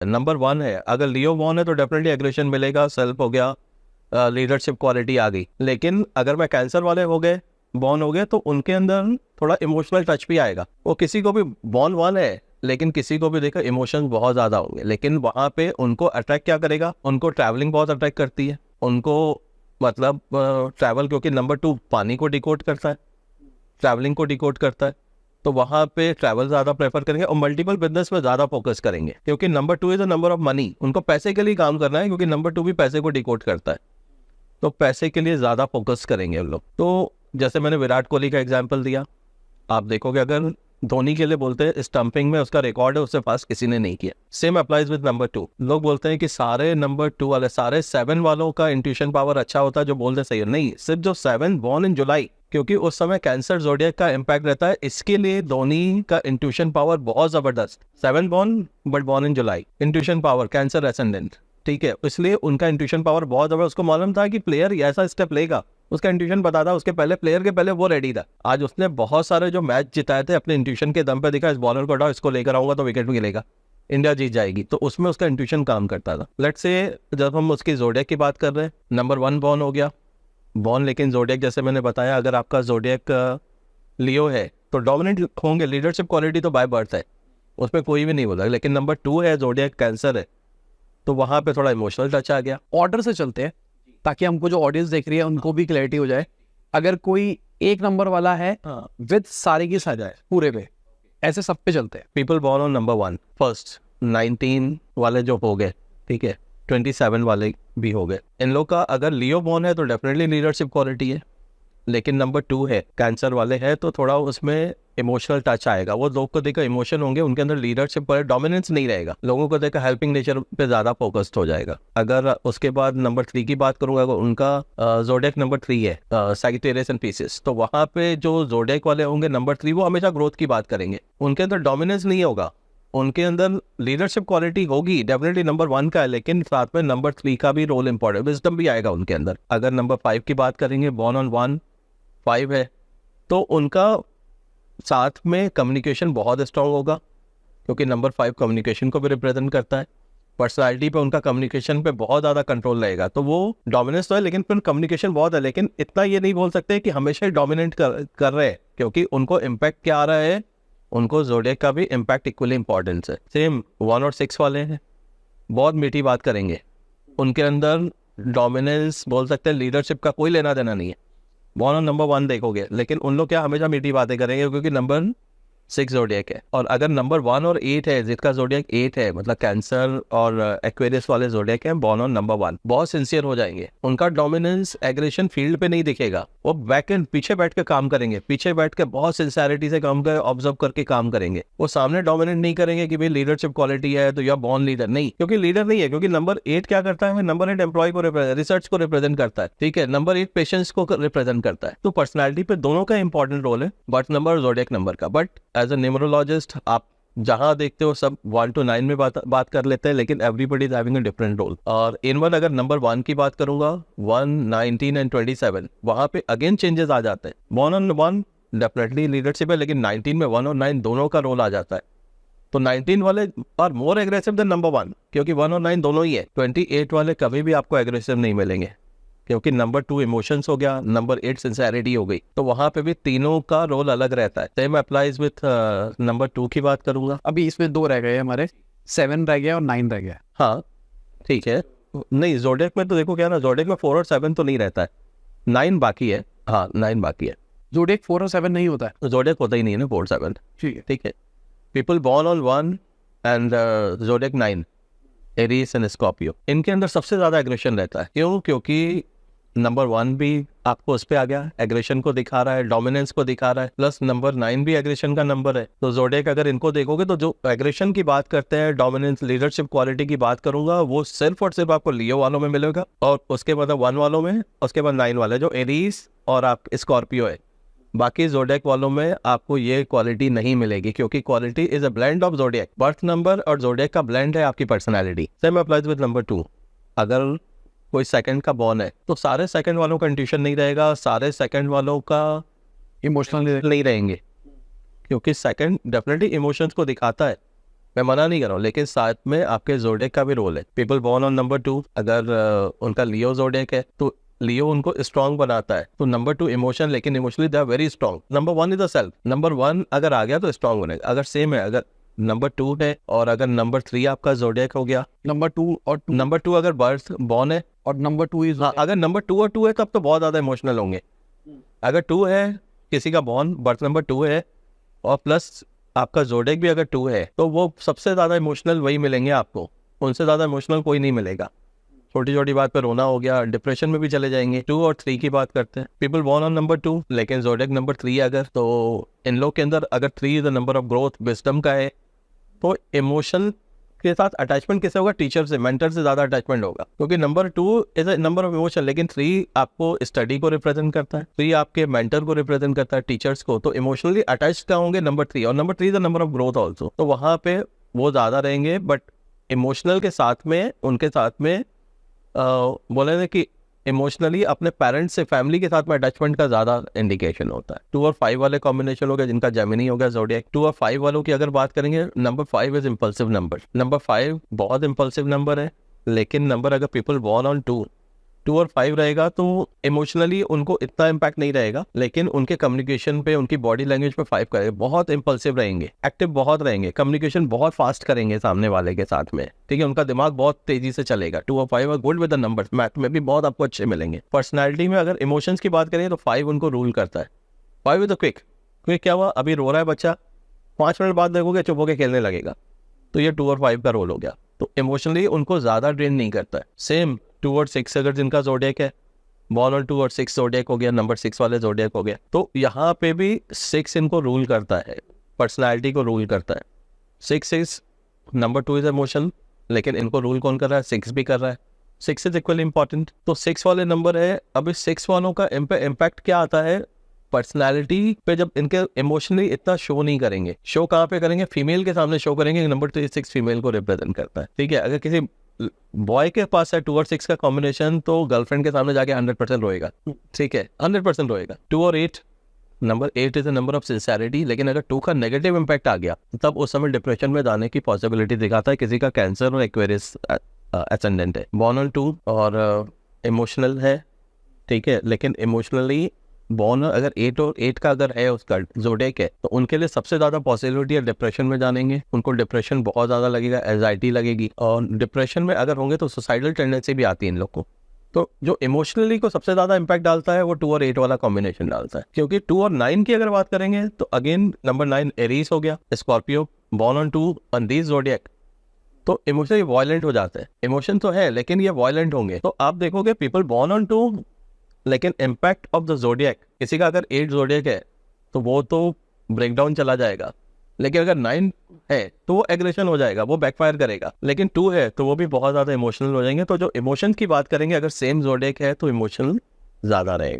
Number 1 है, अगर लियो born है तो डेफिनेटली एग्रेशन मिलेगा, सेल्फ हो गया, लीडरशिप क्वालिटी आ गई। लेकिन अगर मैं कैंसर वाले हो गए, बॉर्न हो गए, तो उनके अंदर थोड़ा इमोशनल टच भी आएगा। वो किसी को भी बॉर्न 1 है लेकिन किसी को भी देखा इमोशंस बहुत ज़्यादा होंगे, लेकिन वहाँ पे उनको अट्रैक्ट क्या करेगा, उनको ट्रैवलिंग बहुत अट्रैक्ट करती है उनको, मतलब ट्रैवल, क्योंकि नंबर 2 पानी को डिकोड करता है, ट्रैवलिंग को डिकोड करता है, तो वहाँ पे ट्रैवल ज़्यादा प्रेफर करेंगे और मल्टीपल बिजनेस में ज़्यादा फोकस करेंगे, क्योंकि number 2 is a number of money, उनको पैसे के लिए काम करना है, क्योंकि नंबर 2 भी पैसे को डिकोड करता है, तो पैसे के लिए ज़्यादा फोकस करेंगे हम लोग। तो जैसे मैंने विराट कोहली का एग्जाम्पल दिया, आप देखोगे अगर धोनी के लिए बोलते हैं स्टंपिंग में उसका रिकॉर्ड है, उससे फास्ट किसी ने नहीं किया। Same applies with number 2। लोग बोलते हैं कि सारे नंबर 2 वाले, सारे 7 वालों का इंट्यूशन पावर अच्छा होता है, जो बोलते सही है, नहीं, सिर्फ जो 7 बॉर्न इन जुलाई, क्योंकि उस समय कैंसर जोडियक का इम्पैक्ट रहता है, इसके लिए धोनी का इंट्यूशन पावर बहुत जबरदस्त। 7 born but born in July, intuition power cancer ascendant, ठीक है, इसलिए उनका इंट्यूशन पावर बहुत जबरदस्त। उसको मालूम था कि प्लेयर ऐसा स्टेप लेगा, उसका इंट्यूशन पता था, उसके पहले प्लेयर के पहले वो रेडी था। आज उसने बहुत सारे जो मैच जिताए थे अपने इंट्यूशन के दम पे, दिखा इस बॉलर को हटाओ, इसको लेकर आऊंगा तो विकेट मिलेगा, इंडिया जीत जाएगी, तो उसमें उसका इंट्यूशन काम करता था। लेट्स से जब हम उसकी जोडियक की बात कर रहे हैं, नंबर 1 बॉर्न हो गया, बॉर्न, लेकिन जोडियक जैसे मैंने बताया, अगर आपका जोडियक लियो है तो डोमिनेंट होंगे, लीडरशिप क्वालिटी तो बाय बर्थ है, उसमें कोई भी नहीं बोला, लेकिन नंबर 2 है, जोडियक कैंसर है, तो वहां पे थोड़ा इमोशनल टच आ गया। ऑर्डर से चलते हैं ताकि हमको जो ऑडियंस देख रही है उनको भी क्लैरिटी हो जाए। अगर कोई एक नंबर वाला है विद सारे की सजाए पूरे पे, ऐसे सब पे चलते हैं। People born on number 1 first, 19 वाले जो हो गए, ठीक है, 27 वाले भी हो गए, इन लोग का अगर लियो बॉर्न है तो डेफिनेटली लीडरशिप क्वालिटी है, लेकिन नंबर 2 है, कैंसर वाले हैं, तो थोड़ा उसमें इमोशनल टच आएगा। वो लोग को देखकर इमोशन होंगे, उनके अंदर लीडरशिप पर डोमिनेंस नहीं रहेगा, लोगों को देखकर हेल्पिंग नेचर पे ज्यादा फोकस्ड हो जाएगा। अगर उसके बाद नंबर 3 की बात करूंगा, उनका जोडियक नंबर 3 है, सैजिटेरियस एंड पीसेस, तो वहां पे जो जोडियक वाले होंगे नंबर 3, वो हमेशा ग्रोथ की बात करेंगे, उनके अंदर डोमिनेंस नहीं होगा, उनके अंदर लीडरशिप क्वालिटी होगी, डेफिनेटली नंबर 1 का है, लेकिन साथ में नंबर 3 का भी रोल इंपॉर्टेंट, विजडम भी आएगा उनके अंदर। अगर नंबर 5 की बात करेंगे, बॉर्न ऑन 1 5 है, तो उनका साथ में कम्युनिकेशन बहुत स्ट्रांग होगा, क्योंकि नंबर 5 कम्युनिकेशन को भी रिप्रेजेंट करता है, पर्सनालिटी पे उनका कम्युनिकेशन पे बहुत ज़्यादा कंट्रोल रहेगा, तो वो डोमिनेंस तो है लेकिन फिर कम्युनिकेशन बहुत है, लेकिन इतना ये नहीं बोल सकते कि हमेशा ही डोमिनेट कर रहे हैं, क्योंकि उनको इम्पैक्ट क्या आ रहा है, उनको जोडियक का भी इम्पैक्ट इक्वली इंपॉर्टेंस है। सेम 1 और 6 वाले हैं, बहुत मीठी बात करेंगे, उनके अंदर डोमिनेंस बोल सकते हैं, लीडरशिप का कोई लेना देना नहीं है, बॉर्न ऑन नंबर 1 देखोगे, लेकिन उन लोग क्या हमेशा मीठी बातें करेंगे, क्योंकि नंबर 6 जोडियक है। और अगर नंबर 1 और 8 है, जिसका जोडियक 8 है, मतलब कैंसर और एक्वेरियस वाले जोडियक हैं, बॉर्न ऑन नंबर 1, बहुत सिंसियर हो जाएंगे, उनका डोमिनेंस एग्रेशन फील्ड पे नहीं दिखेगा, वो बैक एंड पीछे बैठ के काम करेंगे, पीछे बैठ के बहुत सिंसियरिटी से काम कर, ऑब्जर्व करके काम करेंगे, वो सामने डोमिनेट नहीं करेंगे कि भाई लीडरशिप क्वालिटी है तो या बॉर्न लीडर, नहीं, क्योंकि लीडर नहीं है, क्योंकि नंबर 8 क्या करता है, नंबर 8 एम्प्लॉय को रिसर्च को रिप्रेजेंट करता है, ठीक है, नंबर 8 पेशेंस को रिप्रेजेंट करता है, तो पर्सनैलिटी पे दोनों का इंपॉर्टेंट रोल है, बर्थ नंबर और जोडियक नंबर का। बट एज अ न्यूमरोलॉजिस्ट आप जहां देखते हो सब 1 to 9 में बात कर लेते हैं, लेकिन everybody is having a different role. और इन वन अगर नंबर 1 की बात करूंगा, 1 19 एंड 27, वहां पे अगेन चेंजेस आ जाते हैं। 1 on 1 डेफिनेटली लीडरशिप है, लेकिन 19 में 1 और 9 दोनों का रोल आ जाता है, तो 19 वाले are more aggressive than number 1, क्योंकि 1 और 9 दोनों ही है। 28 वाले कभी भी आपको एग्रेसिव नहीं मिलेंगे, क्योंकि नंबर 2 इमोशंस हो गया, नंबर 8 सिंसियरिटी हो गई, तो वहां पे भी तीनों का रोल अलग रहता है। सेम अप्लाइज विथ नंबर 2 की बात करूंगा। अभी इसमें 2 रह गए हमारे, 7 रह गया और 9 रह गया। हाँ ठीक है, नहीं जोडियक में तो देखो क्या ना, जोडियक में 4 और 7 तो नहीं रहता है, 9 बाकी है, हाँ 9 बाकी है। जोडियक 4 और 7 नहीं होता है, जोडियक होता ही नहीं है ना 4 7, ठीक है। People born on 1 and zodiac 9, Aries and Scorpio, इनके अंदर सबसे ज्यादा एग्रेशन रहता है। क्यों? क्योंकि नंबर 1 भी आपको उस पे आ गया, एग्रेशन को दिखा रहा है, डोमिनेंस को दिखा रहा है, प्लस नंबर 9 भी एग्रेशन का नंबर है, तो जोडियक अगर इनको देखोगे तो जो एग्रेशन की बात करते हैं, डोमिनेंस लीडरशिप क्वालिटी की बात करूंगा, वो सिर्फ और सिर्फ आपको लियो वालों में मिलेगा, और उसके बाद 1 वालों में, उसके बाद 9 वाले जो एरीज और आप स्कॉर्पियो है। बाकी जोडियक वालों में आपको ये क्वालिटी नहीं मिलेगी, क्योंकि quality is a blend of zodiac, birth number और जोडियक का ब्लेंड है आपकी personality. Same applies with number 2, अगर कोई सेकंड का बॉर्न है तो सारे सेकंड वालों का इंट्यूशन नहीं रहेगा, सारे सेकंड वालों का इमोशनल नहीं रहेंगे, क्योंकि सेकंड डेफिनेटली इमोशंस को दिखाता है, मैं मना नहीं कर रहा हूँ, लेकिन साथ में आपके जोडिएक का भी रोल है। पीपल बॉर्न ऑन नंबर 2, अगर उनका लियो जोडिएक है तो लियो उनको स्ट्रांग बनाता है। तो नंबर 2 इमोशन, लेकिन emotionally they are very strong. Number 1 is the self. Number 1 अगर आ गया तो स्ट्रांग बनेगा। अगर सेम है, अगर नंबर 2 है और अगर नंबर 3 आपका जोडिएक हो गया, नंबर 2 और नंबर 2 अगर बर्थ बॉर्न है और नंबर 2 इज, हाँ, अगर नंबर 2 और 2 है तब तो बहुत ज्यादा इमोशनल होंगे। अगर 2 है, किसी का बॉर्न बर्थ नंबर 2 है और प्लस आपका जोडिएक भी अगर 2 है, तो वो सबसे ज्यादा इमोशनल वही मिलेंगे आपको, उनसे ज्यादा इमोशनल कोई नहीं मिलेगा। छोटी छोटी बात पे रोना हो गया, डिप्रेशन में भी चले जाएंगे। 2 और 3 की बात करते हैं। पीपल बॉर्न ऑन नंबर 2 लेकिन जोडिएक नंबर 3 अगर, तो इन लोग के अंदर अगर 3 is the number of growth, wisdom का है, तो इमोशन के साथ अटैचमेंट किससे होगा? टीचर से, मेंटर से ज्यादा अटैचमेंट होगा, क्योंकि number 2 is a number of emotion, लेकिन 3 आपको स्टडी को रिप्रेजेंट करता है, 3 आपके मेंटर को रिप्रेजेंट करता है, टीचर्स को। तो इमोशनली अटैच क्या होंगे? नंबर 3। और number 3 is the number of growth also, तो वहां पे वो ज्यादा रहेंगे। बट इमोशनल के साथ में, उनके साथ में बोले ना कि इमोशनली अपने पेरेंट्स से, फैमिली के साथ में अटैचमेंट का ज्यादा इंडिकेशन होता है। 2 और 5 वाले कॉम्बिनेशन हो गया जिनका जेमिनी हो गया जोडिएक। 2 और 5 वालों की अगर बात करेंगे, number 5 is impulsive number. Number 5 बहुत इम्पल्सिव नंबर है, लेकिन नंबर अगर पीपल बॉर्न ऑन 2 और 5 रहेगा तो इमोशनली उनको इतना इम्पैक्ट नहीं रहेगा, लेकिन उनके कम्युनिकेशन पे, उनकी बॉडी लैंग्वेज पे 5 करेगा। बहुत इम्पल्सिव रहेंगे, एक्टिव बहुत रहेंगे, कम्युनिकेशन बहुत फास्ट करेंगे सामने वाले के साथ में, ठीक है। उनका दिमाग बहुत तेजी से चलेगा। 2 और 5 are good with the numbers, math में भी बहुत आपको अच्छे मिलेंगे। पर्सनैलिटी में अगर इमोशंस की बात करें तो 5 उनको रूल करता है। 5 इज द क्विक। क्या हुआ? अभी रो रहा है बच्चा, 5 मिनट बाद देखोगे चुप होकर खेलने लगेगा, तो ये 2 और 5 का रोल हो गया। तो इमोशनली उनको ज्यादा ड्रेन नहीं करता है। सेम 2 और 6 अगर जिनका जोडिएक है, बॉर्न ऑन 2 और 6 जोडिएक हो गया, नंबर 6 वाले जोडिएक हो गया, तो यहाँ पे भी 6 इनको रूल करता है, पर्सनालिटी को रूल करता है। 6 इज नंबर 2 इज इमोशन, लेकिन इनको रूल कौन कर रहा है? 6 भी कर रहा है। 6 इज इक्वली इंपॉर्टेंट। तो 6 वाले नंबर है। अभी 6 वालों का इम्पैक्ट क्या आता है पर्सनालिटी पे? जब इनके इमोशनली इतना शो नहीं करेंगे, शो कहाँ पे करेंगे? फीमेल के सामने शो करेंगे। नंबर 6 फीमेल को रिप्रेजेंट करता है, ठीक है। अगर किसी बॉय के पास है 2 और 6 का कॉम्बिनेशन, तो गर्लफ्रेंड के सामने जाके 100% रोएगा, ठीक है, 100% रोएगा। 2 और 8, number 8 is a number of sincerity, लेकिन अगर 2 का नेगेटिव इम्पैक्ट आ गया तब उस समय डिप्रेशन में जाने की पॉसिबिलिटी दिखाता है। किसी का कैंसर और एक्वेरियस एसेंडेंट है, बॉर्न ऑन 2 और इमोशनल है, ठीक है, लेकिन इमोशनली बॉर्न अगर 8 और 8 का अगर है उसका जोडिएक है, तो उनके लिए सबसे ज्यादा पॉसिबिलिटी है डिप्रेशन में जानेंगे। उनको डिप्रेशन बहुत ज्यादा लगेगा, एंजाइटी लगेगी, और डिप्रेशन में अगर होंगे तो सुसाइडल टेंडेंसी भी आती है इन लोग को। तो जो इमोशनली को सबसे ज्यादा इम्पैक्ट डालता है वो 2 और 8 वाला कॉम्बिनेशन डालता है। क्योंकि 2 और 9 की अगर बात करेंगे तो अगेन नंबर 9 एरीज हो गया, Scorpio, born on 2 on this zodiac, तो इमोशनली वायलेंट हो जाते हैं। इमोशन तो है लेकिन ये वायलेंट होंगे। तो आप देखोगे पीपल बॉर्न ऑन 2, लेकिन इम्पैक्ट ऑफ द जोडिएक, किसी का अगर 8 जोडिएक है तो वो तो ब्रेकडाउन चला जाएगा, लेकिन अगर 9 है तो वो एग्रेशन हो जाएगा, वो बैकफायर करेगा। लेकिन 2 है तो वो भी बहुत ज्यादा इमोशनल हो जाएंगे। तो जो इमोशन की बात करेंगे, अगर सेम जोडिएक है तो इमोशनल ज्यादा रहेगा।